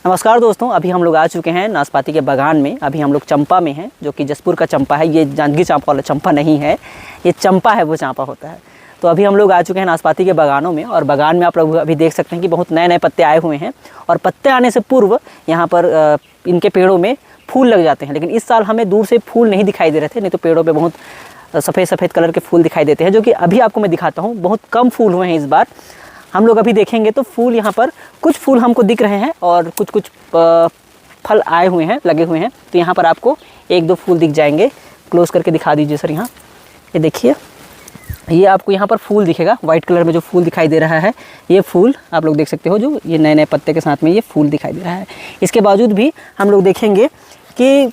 नमस्कार दोस्तों, अभी हम लोग आ चुके हैं नाशपाती के बागान में। अभी हम लोग चंपा में हैं, जो कि जसपुर का चंपा है। ये जांजगीर चांपा वाला चंपा नहीं है, ये चंपा है, वो चांपा होता है। तो अभी हम लोग आ चुके हैं नाशपाती के बागानों में, और बागान में आप लोग अभी देख सकते हैं कि बहुत नए नए पत्ते आए हुए हैं। और पत्ते आने से पूर्व यहाँ पर इनके पेड़ों में फूल लग जाते हैं, लेकिन इस साल हमें दूर से फूल नहीं दिखाई दे रहे थे। नहीं तो पेड़ों पर बहुत सफ़ेद सफ़ेद कलर के फूल दिखाई देते हैं, जो कि अभी आपको मैं दिखाता हूँ। बहुत कम फूल हुए हैं इस बार। हम लोग अभी देखेंगे तो फूल यहाँ पर कुछ फूल हमको दिख रहे हैं और कुछ कुछ फल आए हुए हैं, लगे हुए हैं। तो यहाँ पर आपको एक दो फूल दिख जाएंगे। क्लोज करके दिखा दीजिए सर। यहाँ ये देखिए, ये आपको यहाँ पर फूल दिखेगा। वाइट कलर में जो फूल दिखाई दे रहा है, ये फूल आप लोग देख सकते हो, जो ये नए नए पत्ते के साथ में ये फूल दिखाई दे रहा है। इसके बावजूद भी हम लोग देखेंगे कि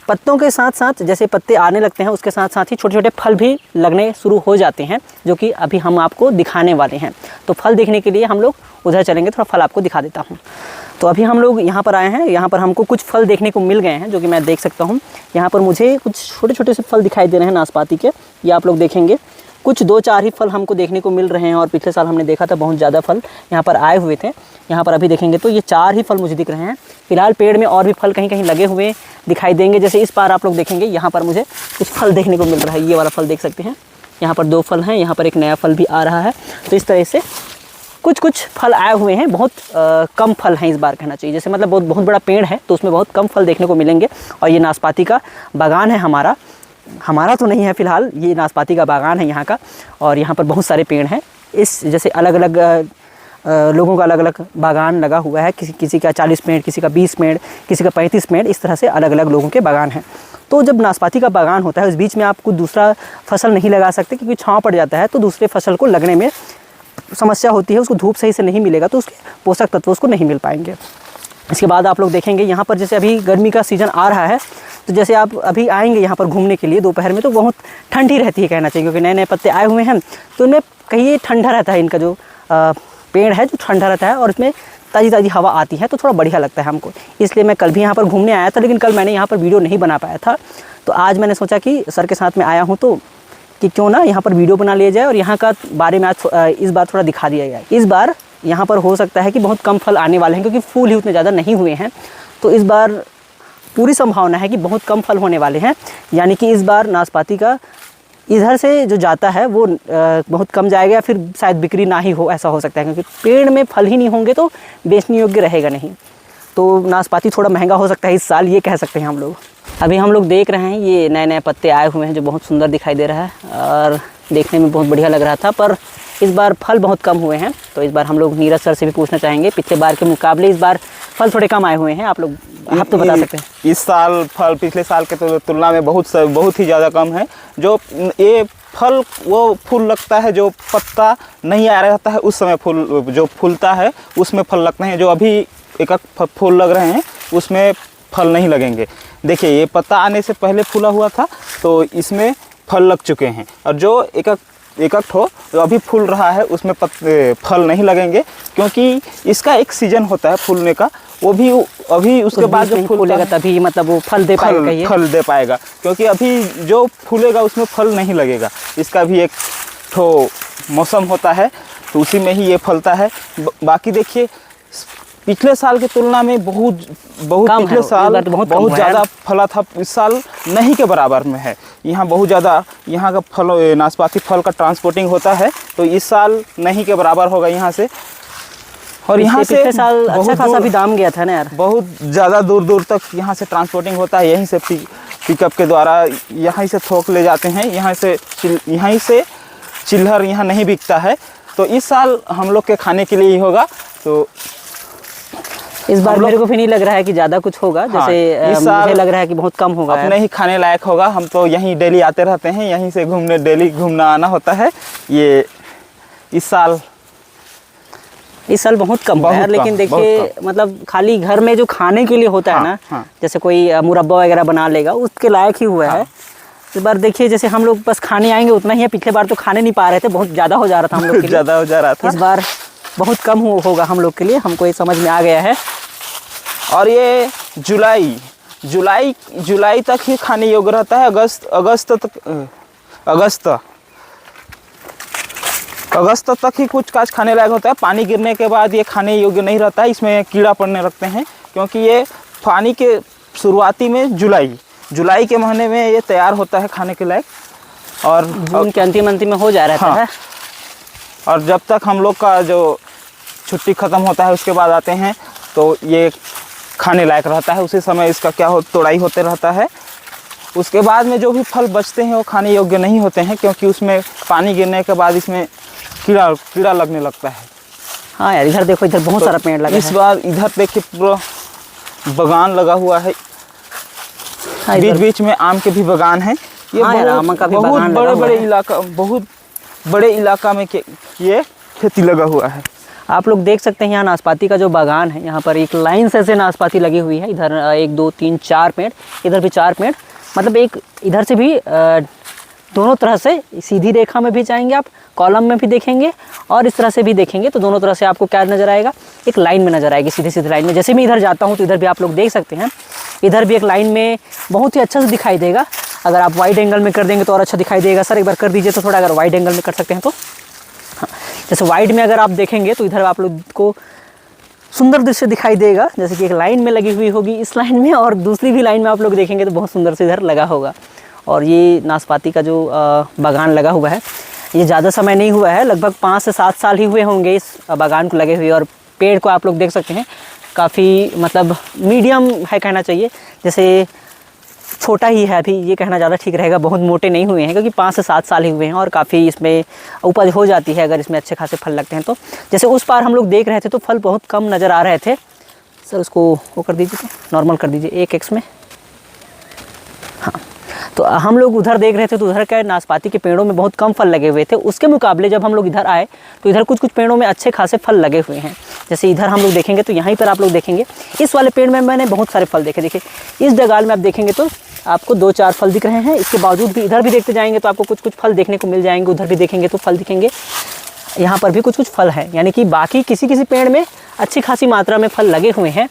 पत्तों के साथ साथ जैसे पत्ते आने लगते हैं, उसके साथ साथ ही छोटे छोटे फल भी लगने शुरू हो जाते हैं, जो कि अभी हम आपको दिखाने वाले हैं। तो फल देखने के लिए हम लोग उधर चलेंगे, थोड़ा फल आपको दिखा देता हूँ। तो अभी हम लोग यहाँ पर आए हैं। यहाँ पर हमको कुछ फल देखने को मिल गए हैं, जो कि मैं देख सकता हूँ। यहाँ पर मुझे कुछ छोटे छोटे से फल दिखाई दे रहे हैं नाशपाती के। ये आप लोग देखेंगे, कुछ दो चार ही फल हमको देखने को मिल रहे हैं। और पिछले साल हमने देखा था बहुत ज़्यादा फल यहाँ पर आए हुए थे। यहाँ पर अभी देखेंगे तो ये चार ही फल मुझे दिख रहे हैं। फिलहाल पेड़ में और भी फल कहीं कहीं लगे हुए दिखाई देंगे। जैसे इस बार आप लोग देखेंगे, यहाँ पर मुझे कुछ फल देखने को मिल रहा है। ये वाला फल देख सकते हैं, यहाँ पर दो फल हैं, यहाँ पर एक नया फल भी आ रहा है। तो इस तरह से कुछ कुछ फल आए हुए हैं। बहुत कम फल हैं इस बार, कहना चाहिए। जैसे मतलब बहुत बड़ा पेड़ है, तो उसमें बहुत कम फल देखने को मिलेंगे। और ये नाशपाती का बागान है हमारा तो नहीं है फिलहाल, ये नाशपाती का बागान है यहाँ का। और यहाँ पर बहुत सारे पेड़ हैं। इस जैसे अलग अलग लोगों का अलग अलग बागान लगा हुआ है। किसी का 40 पेड़, किसी का 20 पेड़, किसी का 35 पेड़, इस तरह से अलग अलग लोगों के बागान हैं। तो जब नाशपाती का बागान होता है, उस बीच में आप कुछ दूसरा फसल नहीं लगा सकते, क्योंकि छाँव पड़ जाता है तो दूसरे फसल को लगने में समस्या होती है। उसको धूप सही से नहीं मिलेगा तो उसके पोषक तत्व उसको नहीं मिल पाएंगे। इसके बाद आप लोग देखेंगे यहाँ पर, जैसे अभी गर्मी का सीज़न आ रहा है, तो जैसे आप अभी आएंगे यहाँ पर घूमने के लिए दोपहर में, तो बहुत ठंडी रहती है, कहना चाहिए, क्योंकि नए नए पत्ते आए हुए हैं। तो इनमें कहीं ठंडा रहता है, इनका जो पेड़ है जो ठंडा रहता है, और इसमें ताज़ी ताज़ी हवा आती है, तो थोड़ा बढ़िया लगता है हमको। इसलिए मैं कल भी यहाँ पर घूमने आया था, लेकिन कल मैंने यहाँ पर वीडियो नहीं बना पाया था। तो आज मैंने सोचा कि सर के साथ में आया हूँ, तो कि क्यों ना यहाँ पर वीडियो बना लिया जाए और यहाँ का बारे में आज इस बार थोड़ा दिखा दिया जाए। इस बार यहाँ पर हो सकता है कि बहुत कम फल आने वाले हैं, क्योंकि फूल ही उतने ज़्यादा नहीं हुए हैं। तो इस बार पूरी संभावना है कि बहुत कम फल होने वाले हैं। यानी कि इस बार नाशपाती का इधर से जो जाता है वो बहुत कम जाएगा, या फिर शायद बिक्री ना ही हो, ऐसा हो सकता है। क्योंकि पेड़ में फल ही नहीं होंगे तो बेचने योग्य रहेगा नहीं। तो नाशपाती थोड़ा महंगा हो सकता है इस साल, ये कह सकते हैं हम लोग। अभी हम लोग देख रहे हैं ये नए नए पत्ते आए हुए हैं, जो बहुत सुंदर दिखाई दे रहा है और देखने में बहुत बढ़िया लग रहा था। पर इस बार फल बहुत कम हुए हैं। तो इस बार हम लोग नीरज सर से भी पूछना चाहेंगे, पिछले बार के मुकाबले इस बार फल थोड़े कम आए हुए हैं। आप तो बता सकते हैं। इस साल फल पिछले साल के तुलना में बहुत ही ज़्यादा कम है। जो ये फल वो फूल लगता है, जो पत्ता नहीं आ रहता है उस समय फूल जो फूलता है उसमें फल लगते हैं। जो अभी एक फूल लग रहे हैं उसमें फल नहीं लगेंगे। देखिए, ये पत्ता आने से पहले फूला हुआ था, तो इसमें फल लग चुके हैं। और जो एक ठो जो अभी फूल रहा है उसमें फल नहीं लगेंगे, क्योंकि इसका एक सीजन होता है फूलने का। वो भी अभी उसके बाद जो फूलेगा तभी मतलब वो फल दे पाएगा। फल दे पाएगा, क्योंकि अभी जो फूलेगा उसमें फल नहीं लगेगा। इसका भी एक ठो मौसम होता है, तो उसी में ही ये फलता है। बाकी देखिए, पिछले साल की तुलना में बहुत पिछले साल बहुत ज़्यादा फला था। इस साल नहीं के बराबर में है। यहाँ बहुत ज़्यादा यहाँ का फल नाशपाती फल का ट्रांसपोर्टिंग होता है, तो इस साल नहीं के बराबर होगा यहाँ से। और यहाँ से पिछले साल अच्छा खासा भी दाम गया था ना यार। बहुत ज़्यादा दूर दूर तक यहाँ से ट्रांसपोर्टिंग होता है। यहीं से पिकअप के द्वारा यहाँ से थोक ले जाते हैं। यहाँ से चिल्हर यहाँ नहीं बिकता है। तो इस साल हम लोग के खाने के लिए ही होगा। तो इस बार मेरे को भी नहीं लग रहा है कि ज़्यादा कुछ होगा। जैसे मुझे लग रहा है कि बहुत कम होगा। अपने ही खाने लायक होगा। हम तो यहीं डेली आते रहते हैं, यहीं से डेली घूमना आना होता है। ये इस साल बहुत कम है, लेकिन देखिए मतलब खाली घर में जो खाने के लिए होता है ना, जैसे कोई मुरब्बा वगैरह बना लेगा, उसके लायक ही हुआ है। इस बार देखिए, जैसे हम लोग बस खाने आएंगे उतना ही है। पिछले बार तो खाने नहीं पा रहे थे, बहुत ज़्यादा हो जा रहा था हम लोग के लिए। ज़्यादा हो जा रहा था। इस बार बहुत कम होगा हम लोग के लिए, हमको ये समझ में आ गया है। और ये जुलाई तक ही खाने योग्य रहता है। अगस्त अगस्त तक ही कुछ काज खाने लायक होता है। पानी गिरने के बाद ये खाने योग्य नहीं रहता है, इसमें कीड़ा पड़ने लगते हैं, क्योंकि ये पानी के शुरुआती में जुलाई के महीने में ये तैयार होता है खाने के लायक, और जून के अंतिम में हो जा रहता है। और जब तक हम लोग का जो छुट्टी ख़त्म होता है उसके बाद आते हैं तो ये खाने लायक रहता है। उसी समय इसका तोड़ाई होते रहता है। उसके बाद में जो भी फल बचते हैं वो खाने योग्य नहीं होते हैं, क्योंकि उसमें पानी गिरने के बाद इसमें कीड़ा लगने लगता है। हाँ यार, इधर देखो, इधर बहुत सारा पेड़ लगा है। इस बार इधर देखिए पूरा बागान लगा हुआ है। बीच बीच में आम के भी बागान है। ये बहुत बड़े इलाका में ये खेती लगा हुआ है। आप लोग देख सकते हैं यहाँ नाशपाती का जो बागान है, यहाँ पर एक लाइन से ऐसे नाशपाती लगी हुई है। इधर 1 2 3 4 पेड़, इधर भी 4 पेड़, मतलब एक इधर से भी दोनों तरह से सीधी रेखा में भी जाएंगे आप, कॉलम में भी देखेंगे और इस तरह से भी देखेंगे तो दोनों तरह से आपको क्या नज़र आएगा, एक लाइन में नज़र आएगी, सीधी सीधी लाइन में। जैसे मैं इधर जाता हूँ तो इधर भी आप लोग देख सकते हैं, इधर भी एक लाइन में बहुत ही अच्छा से दिखाई देगा। अगर आप वाइड एंगल में कर देंगे तो और अच्छा दिखाई देगा। सर एक बार कर दीजिए तो थोड़ा, अगर वाइड एंगल में कर सकते हैं तो। हाँ, जैसे वाइड में अगर आप देखेंगे तो इधर आप लोग को सुंदर दृश्य दिखाई देगा, जैसे कि एक लाइन में लगी हुई होगी इस लाइन में, और दूसरी भी लाइन में आप लोग देखेंगे तो बहुत सुंदर से इधर लगा होगा। और ये नाशपाती का जो बागान लगा हुआ है, ये ज़्यादा समय नहीं हुआ है, लगभग 5 से 7 साल ही हुए होंगे इस बागान को लगे हुए। और पेड़ को आप लोग देख सकते हैं, काफ़ी मतलब मीडियम है कहना चाहिए, जैसे छोटा ही है अभी, ये कहना ज़्यादा ठीक रहेगा। बहुत मोटे नहीं हुए हैं, क्योंकि 5 से 7 साल ही हुए हैं और काफ़ी इसमें उपज हो जाती है अगर इसमें अच्छे खासे फल लगते हैं तो। जैसे उस पार हम लोग देख रहे थे तो फल बहुत कम नज़र आ रहे थे। सर उसको वो कर दीजिए, नॉर्मल कर दीजिए 1x में। हाँ, तो हम लोग उधर देख रहे थे तो उधर क्या नाशपाती के पेड़ों में बहुत कम फल लगे हुए थे। उसके मुकाबले जब हम लोग इधर आए तो इधर कुछ कुछ पेड़ों में अच्छे खासे फल लगे हुए हैं। जैसे इधर हम लोग देखेंगे तो यहीं पर आप लोग देखेंगे, इस वाले पेड़ में मैंने बहुत सारे फल देखे। देखिए इस डगाल में आप देखेंगे तो आपको 2-4 फल दिख रहे हैं। इसके बावजूद भी इधर भी देखते जाएंगे तो आपको कुछ कुछ फल देखने को मिल जाएंगे। उधर भी देखेंगे तो फल दिखेंगे, यहाँ पर भी कुछ कुछ फल हैं। यानी कि बाकी किसी किसी पेड़ में अच्छी खासी मात्रा में फल लगे हुए हैं,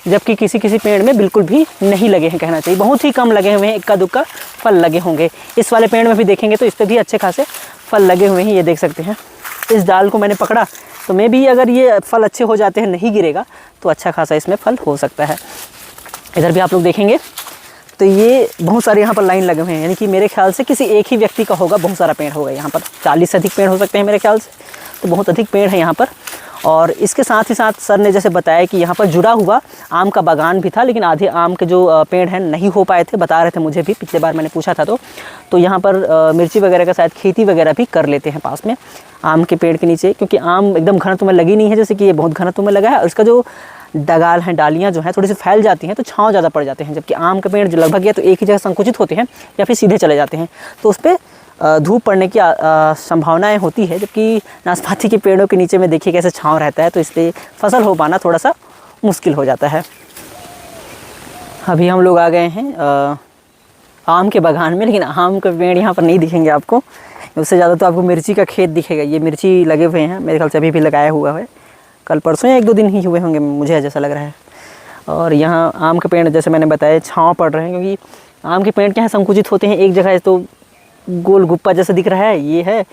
जबकि किसी किसी पेड़ में बिल्कुल भी नहीं लगे हैं कहना चाहिए, बहुत ही कम लगे हुए हैं, इक्का दुक्का फल लगे होंगे। इस वाले पेड़ में भी देखेंगे तो इस पर भी अच्छे खासे फल लगे हुए हैं, ये देख सकते हैं। इस डाल को मैंने पकड़ा तो मैं भी, अगर ये फल अच्छे हो जाते हैं, नहीं गिरेगा तो अच्छा खासा इसमें फल हो सकता है। इधर भी आप लोग देखेंगे तो ये बहुत सारे यहाँ पर लाइन लगे हुए हैं, यानी कि मेरे ख्याल से किसी एक ही व्यक्ति का होगा, बहुत सारा पेड़ होगा यहाँ पर, 40 से अधिक पेड़ हो सकते हैं मेरे ख्याल से, तो बहुत अधिक पेड़ है यहाँ पर। और इसके साथ ही साथ सर ने जैसे बताया कि यहाँ पर जुड़ा हुआ आम का बागान भी था, लेकिन आधे आम के जो पेड़ हैं नहीं हो पाए थे, बता रहे थे मुझे भी, पिछले बार मैंने पूछा था तो यहाँ पर मिर्ची वगैरह का शायद खेती वगैरह भी कर लेते हैं पास में आम के पेड़ के नीचे, क्योंकि आम एकदम घनत्व में लगी नहीं है जैसे कि ये बहुत घनत्व में लगा है। और इसका जो डगाल हैं, डालियाँ जो हैं थोड़ी सी फैल जाती हैं तो छाँव ज़्यादा पड़ जाते हैं, जबकि आम के पेड़ जो लगभग या तो एक ही जगह संकुचित होते हैं या फिर सीधे चले जाते हैं, तो उस पर धूप पड़ने की संभावनाएं होती है। जबकि नाशपाती के पेड़ों के नीचे में देखिए कैसे छाँव रहता है, तो इसलिए फसल हो पाना थोड़ा सा मुश्किल हो जाता है। अभी हम लोग आ गए हैं आम के बागान में, लेकिन आम के पेड़ यहाँ पर नहीं दिखेंगे आपको, उससे ज़्यादा तो आपको मिर्ची का खेत दिखेगा। ये मिर्ची लगे हुए हैं, मेरे ख्याल से अभी भी लगाया हुआ है, कल परसों या 1-2 दिन ही हुए होंगे मुझे जैसा लग रहा है। और यहाँ आम के पेड़ जैसे मैंने बताया छाँव पड़ रहे हैं, क्योंकि आम के पेड़ क्या है संकुचित होते हैं, एक जगह तो गोल गुप्पा जैसा दिख रहा है ये है,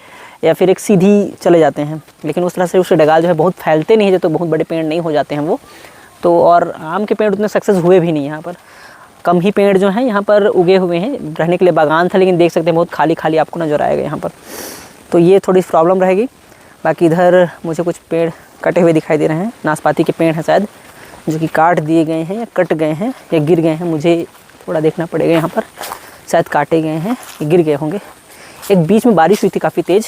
या फिर एक सीधी चले जाते हैं, लेकिन उस तरह से उसके डगाल जो है बहुत फैलते नहीं है, जब तो बहुत बड़े पेड़ नहीं हो जाते हैं वो तो। और आम के पेड़ उतने सक्सेस हुए भी नहीं, यहाँ पर कम ही पेड़ जो हैं यहाँ पर उगे हुए हैं। रहने के लिए बागान था, लेकिन देख सकते हैं बहुत खाली खाली आपको नजर आएगा यहाँ पर, तो ये थोड़ी प्रॉब्लम रहेगी। बाकी इधर मुझे कुछ पेड़ कटे हुए दिखाई दे रहे हैं, नाशपाती के पेड़ हैं शायद, जो कि काट दिए गए हैं या कट गए हैं या गिर गए हैं, मुझे थोड़ा देखना पड़ेगा। यहाँ पर शायद काटे गए हैं या गिर गए होंगे। एक बीच में बारिश हुई थी काफ़ी तेज़,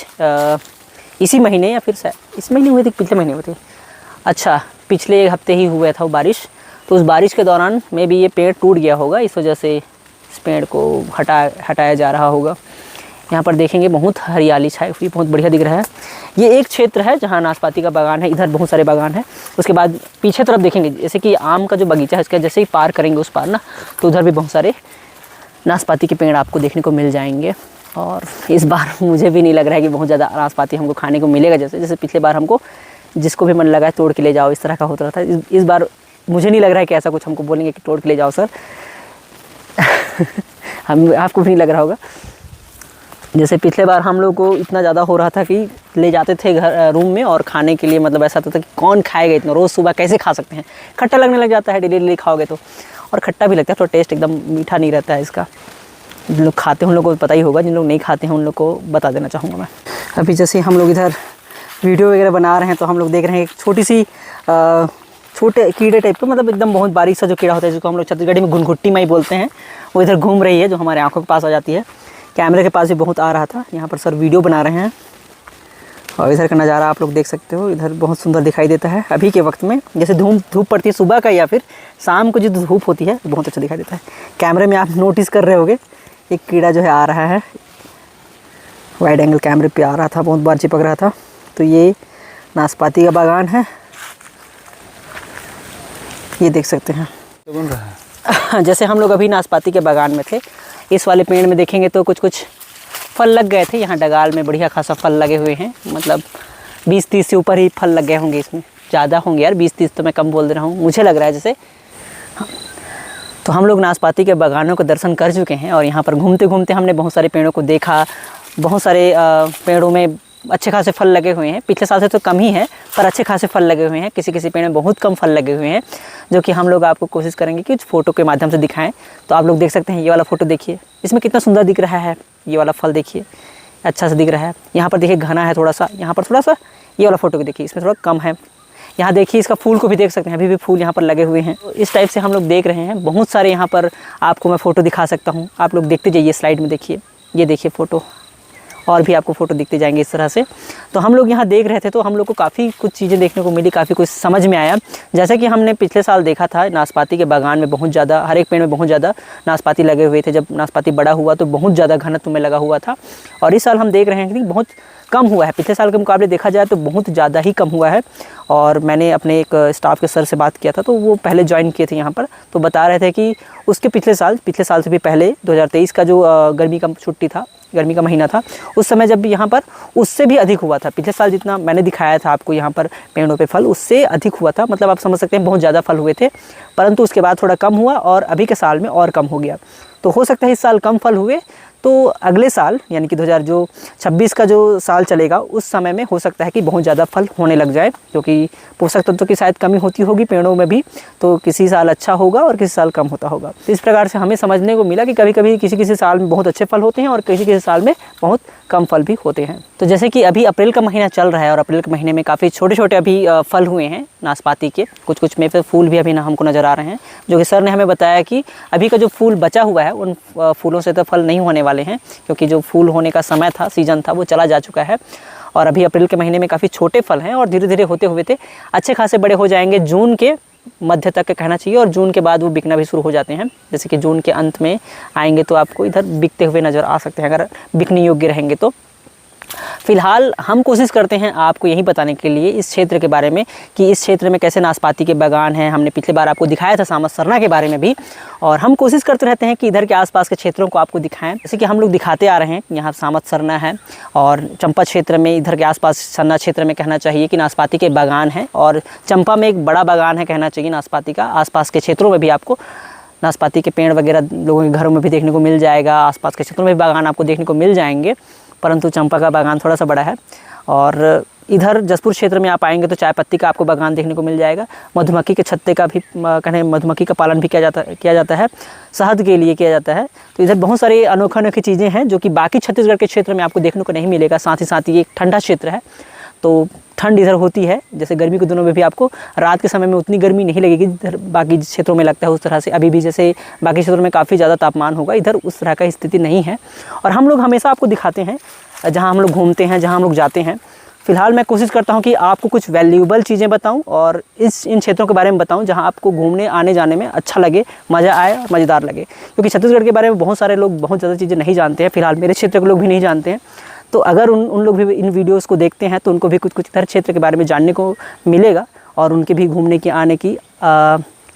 इसी महीने या फिर शायद इस महीने हुई थी, पिछले महीने हुई थी, अच्छा पिछले 1 हफ्ते ही हुआ था वो बारिश। तो उस बारिश के दौरान में भी ये पेड़ टूट गया होगा, इस वजह से इस पेड़ को हटाया जा रहा होगा। यहाँ पर देखेंगे बहुत हरियाली छाई हुई, बहुत बढ़िया दिख रहा है। ये एक क्षेत्र है जहाँ नाशपाती का बागान है, इधर बहुत सारे बागान है। उसके बाद पीछे तरफ देखेंगे, जैसे कि आम का जो बगीचा है इसका जैसे ही पार करेंगे उस पार ना, तो उधर भी बहुत सारे नाशपाती के पेड़ आपको देखने को मिल जाएंगे। और इस बार मुझे भी नहीं लग रहा है कि बहुत ज़्यादा नाशपाती हमको खाने को मिलेगा, जैसे पिछले बार हमको जिसको भी मन लगा है तोड़ के ले जाओ, इस तरह का होता रहा था। इस बार मुझे नहीं लग रहा है कि ऐसा कुछ हमको बोलेंगे कि तोड़ के ले जाओ सर। हम आपको भी नहीं लग रहा होगा। जैसे पिछले बार हम लोग को इतना ज़्यादा हो रहा था कि ले जाते थे घर रूम में और खाने के लिए, मतलब ऐसा था कि कौन खाएगा इतना, रोज़ सुबह कैसे खा सकते हैं, खट्टा लगने लग जाता है डेली डेली खाओगे तो, और खट्टा भी लगता है, थोड़ा टेस्ट एकदम मीठा नहीं रहता है इसका। जिन लोग खाते हैं उन लोगों को पता ही होगा, जिन लोग नहीं खाते हैं उन लोग को बता देना चाहूँगा मैं। अभी जैसे हम लोग इधर वीडियो वगैरह बना रहे हैं तो हम लोग देख रहे हैं एक छोटी सी छोटे कीड़े टाइप का, मतलब एकदम बहुत बारीक सा जो कीड़ा होता है जिसको हम लोग छत्तीसगढ़ी में घुनघुट्टी माई बोलते हैं, वो इधर घूम रही है जो हमारे आंखों के पास आ जाती है। कैमरे के पास भी बहुत आ रहा था। यहाँ पर सर वीडियो बना रहे हैं और इधर का नज़ारा आप लोग देख सकते हो, इधर बहुत सुंदर दिखाई देता है अभी के वक्त में। जैसे धूप पड़ती है सुबह का या फिर शाम को जो धूप होती है बहुत अच्छा दिखाई देता है। कैमरे में आप नोटिस कर रहे होगे एक कीड़ा जो है आ रहा है, वाइड एंगल कैमरे पे आ रहा था, बहुत बार चिपक रहा था। तो ये नाशपाती का बागान है, ये देख सकते हैं। बन रहा है। जैसे हम लोग अभी नाशपाती के बागान में थे, इस वाले पेड़ में देखेंगे तो कुछ फल लग गए थे। यहाँ डगाल में बढ़िया खासा फल लगे हुए हैं, मतलब 20-30 से ऊपर ही फल लग गए होंगे इसमें, ज़्यादा होंगे यार, 20-30 तो मैं कम बोल दे रहा हूँ, मुझे लग रहा है जैसे। तो हम लोग नाशपाती के बागानों का दर्शन कर चुके हैं और यहाँ पर घूमते घूमते हमने बहुत सारे पेड़ों को देखा। बहुत सारे पेड़ों में अच्छे खासे फल लगे हुए हैं, पिछले साल से तो कम ही है पर अच्छे खासे फल लगे हुए हैं। किसी किसी पेड़ में बहुत कम फल लगे हुए हैं, जो कि हम लोग आपको कोशिश करेंगे कि फ़ोटो के माध्यम से दिखाएं। तो आप लोग देख सकते हैं, ये वाला फ़ोटो देखिए, इसमें कितना सुंदर दिख रहा है। ये वाला फल देखिए, अच्छा सा दिख रहा है। यहाँ पर देखिए घना है थोड़ा सा, यहाँ पर थोड़ा सा, ये वाला फ़ोटो भी देखिए इसमें थोड़ा कम है। यहाँ देखिए इसका फूल को भी देख सकते हैं, अभी भी फूल यहाँ पर लगे हुए हैं। तो इस टाइप से हम लोग देख रहे हैं। बहुत सारे यहाँ पर आपको मैं फ़ोटो दिखा सकता हूँ, आप लोग देखते जाइए। स्लाइड में देखिए, ये देखिए फ़ोटो, और भी आपको फ़ोटो दिखते जाएंगे इस तरह से। तो हम लोग यहाँ देख रहे थे तो हम लोग को काफ़ी कुछ चीज़ें देखने को मिली, काफ़ी कुछ समझ में आया। जैसे कि हमने पिछले साल देखा था नाशपाती के बागान में बहुत ज़्यादा, हर एक पेड़ में बहुत ज़्यादा नाशपाती लगे हुए थे। जब नाशपाती बड़ा हुआ तो बहुत ज़्यादा घनत्व में लगा हुआ था, और इस साल हम देख रहे हैं कि बहुत कम हुआ है। पिछले साल के मुकाबले देखा जाए तो बहुत ज़्यादा ही कम हुआ है। और मैंने अपने एक स्टाफ के सर से बात किया था, तो वो पहले ज्वाइन किए थे यहाँ पर, तो बता रहे थे कि उसके पिछले साल से भी पहले 2023 का जो गर्मी का छुट्टी था, गर्मी का महीना था, उस समय जब भी यहाँ पर उससे भी अधिक हुआ था। पिछले साल जितना मैंने दिखाया था आपको यहाँ पर पेड़ों पे फल, उससे अधिक हुआ था। मतलब आप समझ सकते हैं बहुत ज़्यादा फल हुए थे, परंतु उसके बाद थोड़ा कम हुआ और अभी के साल में और कम हो गया। तो हो सकता है इस साल कम फल हुए तो अगले साल यानी कि 2026 का जो साल चलेगा उस समय में हो सकता है कि बहुत ज़्यादा फल होने लग जाए, क्योंकि पोषक तत्वों की शायद कमी होती होगी पेड़ों में भी। तो किसी साल अच्छा होगा और किसी साल कम होता होगा। तो इस प्रकार से हमें समझने को मिला कि कभी कभी किसी किसी साल में बहुत अच्छे फल होते हैं और किसी किसी साल में बहुत कम फल भी होते हैं। तो जैसे कि अभी अप्रैल का महीना चल रहा है और अप्रैल के महीने में काफ़ी छोटे छोटे अभी फल हुए हैं नाशपाती के, कुछ में फिर फूल भी अभी ना हमको नज़र आ रहे हैं, जो कि सर ने हमें बताया कि अभी का जो फूल बचा हुआ है उन फूलों से तो फल नहीं होने वाले हैं, क्योंकि जो फूल होने का समय था, सीजन था, वो चला जा चुका है। और अभी अप्रैल के महीने में काफ़ी छोटे फल हैं और धीरे धीरे होते हुए अच्छे खासे बड़े हो जाएंगे। जून के मध्य तक का कहना चाहिए, और जून के बाद वो बिकना भी शुरू हो जाते हैं। जैसे कि जून के अंत में आएंगे तो आपको इधर बिकते हुए नज़र आ सकते हैं, अगर बिकने योग्य रहेंगे तो। फ़िलहाल हम कोशिश करते हैं आपको यही बताने के लिए इस क्षेत्र के बारे में कि इस क्षेत्र में कैसे नाशपाती के बागान हैं। हमने पिछली बार आपको दिखाया था सामत सरना के बारे में भी, और हम कोशिश करते रहते हैं कि इधर के आसपास के क्षेत्रों को आपको दिखाएं। जैसे कि हम लोग दिखाते आ रहे हैं, यहाँ सामत सरना है और चंपा क्षेत्र में, इधर के आसपास सरना क्षेत्र में कहना चाहिए कि नाशपाती के बागान हैं, और चंपा में एक बड़ा बागान है कहना चाहिए नाशपाती का। आसपास के क्षेत्रों में भी आपको नाशपाती के पेड़ वगैरह लोगों के घरों में भी देखने को मिल जाएगा, आसपास के क्षेत्रों में भी बागान आपको देखने को मिल जाएंगे, परंतु चंपा का बागान थोड़ा सा बड़ा है। और इधर जसपुर क्षेत्र में आप आएंगे तो चाय पत्ती का आपको बागान देखने को मिल जाएगा। मधुमक्खी के छत्ते का भी कहें, मधुमक्खी का पालन भी किया जाता है, शहद के लिए किया जाता है। तो इधर बहुत सारी अनोखी अनोखी चीज़ें हैं जो कि बाकी छत्तीसगढ़ के क्षेत्र में आपको देखने को नहीं मिलेगा। साथ ही साथ ये एक ठंडा क्षेत्र है, तो ठंड इधर होती है। जैसे गर्मी के दिनों में भी आपको रात के समय में उतनी गर्मी नहीं लगेगी इधर बाकी क्षेत्रों में लगता है उस तरह से। अभी भी जैसे बाकी क्षेत्रों में काफ़ी ज़्यादा तापमान होगा, इधर उस तरह का स्थिति नहीं है। और हम लोग हमेशा आपको दिखाते हैं जहाँ हम लोग घूमते हैं, जहाँ हम लोग जाते हैं। फ़िलहाल मैं कोशिश करता हूँ कि आपको कुछ वैल्यूएबल चीज़ें बताऊँ और इन क्षेत्रों के बारे में बताऊँ जहाँ आपको घूमने आने जाने में अच्छा लगे, मज़ा आए और मज़ेदार लगे। क्योंकि छत्तीसगढ़ के बारे में बहुत सारे लोग बहुत ज़्यादा चीज़ें नहीं जानते हैं। फ़िलहाल मेरे क्षेत्र के लोग भी नहीं जानते हैं। तो अगर उन लोग भी इन वीडियोस को देखते हैं तो उनको भी कुछ इधर क्षेत्र के बारे में जानने को मिलेगा और उनके भी घूमने की आने की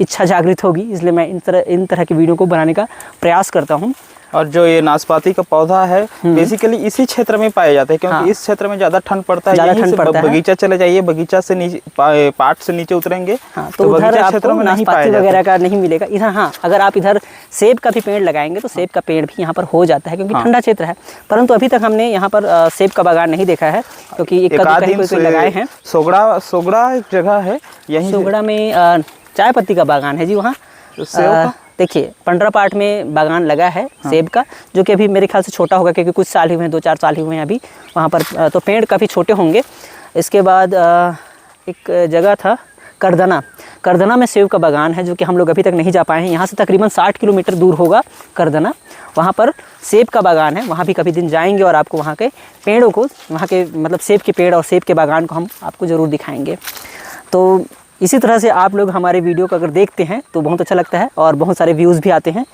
इच्छा जागृत होगी। इसलिए मैं इन तरह की वीडियो को बनाने का प्रयास करता हूँ। और जो ये नाशपाती का पौधा है बेसिकली इसी क्षेत्र में पाए जाते हैं, क्योंकि हाँ। इस क्षेत्र में ज़्यादा ठंड पड़ता है। ज़्यादा यहीं ठंड से पड़ता है। बगीचा चले जाइए, बगीचा से नीचे पाट से नीचे उतरेंगे हाँ, तो उधर बगीचा आपको क्षेत्र में नहीं पाया नाशपाती जाता। वगैरह का नहीं मिलेगा इधर। हाँ, अगर आप इधर सेब का भी पेड़ लगाएंगे तो सेब का पेड़ भी यहाँ पर हो जाता है, क्योंकि ठंडा क्षेत्र है। परंतु अभी तक हमने यहाँ पर सेब का बागान नहीं देखा है, क्योंकि एक आध कहीं दिन कोई लगाए हैं। सोगड़ा एक जगह है, यहीं सोगड़ा में चाय पत्ती का बागान है जी। वहाँ सेब का देखिए पंडरापाठ में बागान लगा है सेब का, जो कि अभी मेरे ख्याल से छोटा होगा, क्योंकि कुछ साल ही हुए हैं, 2-4 साल ही हुए हैं अभी वहाँ पर। तो पेड़ काफ़ी छोटे होंगे। इसके बाद एक जगह था करदना में सेब का बागान है, जो कि हम लोग अभी तक नहीं जा पाए हैं। यहाँ से तकरीबन 60 किलोमीटर दूर होगा करदना। वहाँ पर सेब का बागान है, वहाँ भी कभी दिन जाएंगे और आपको वहाँ के पेड़ों को, वहाँ के मतलब सेब के पेड़ और सेब के बागान को हम आपको ज़रूर दिखाएँगे। तो इसी तरह से आप लोग हमारे वीडियो को अगर देखते हैं तो बहुत अच्छा लगता है, और बहुत सारे व्यूज़ भी आते हैं।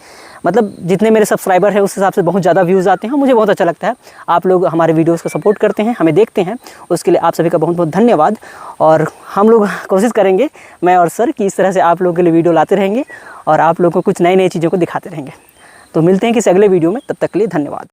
मतलब जितने मेरे सब्सक्राइबर हैं उस हिसाब से बहुत ज़्यादा व्यूज़ आते हैं, मुझे बहुत अच्छा लगता है। आप लोग हमारे वीडियोस को सपोर्ट करते हैं, हमें देखते हैं, उसके लिए आप सभी का बहुत बहुत धन्यवाद। और हम लोग कोशिश करेंगे, मैं और सर, कि इस तरह से आप लोगों के लिए वीडियो लाते रहेंगे और आप लोगों को कुछ नई नई चीज़ों को दिखाते रहेंगे। तो मिलते हैं किसी अगले वीडियो में, तब तक के लिए धन्यवाद।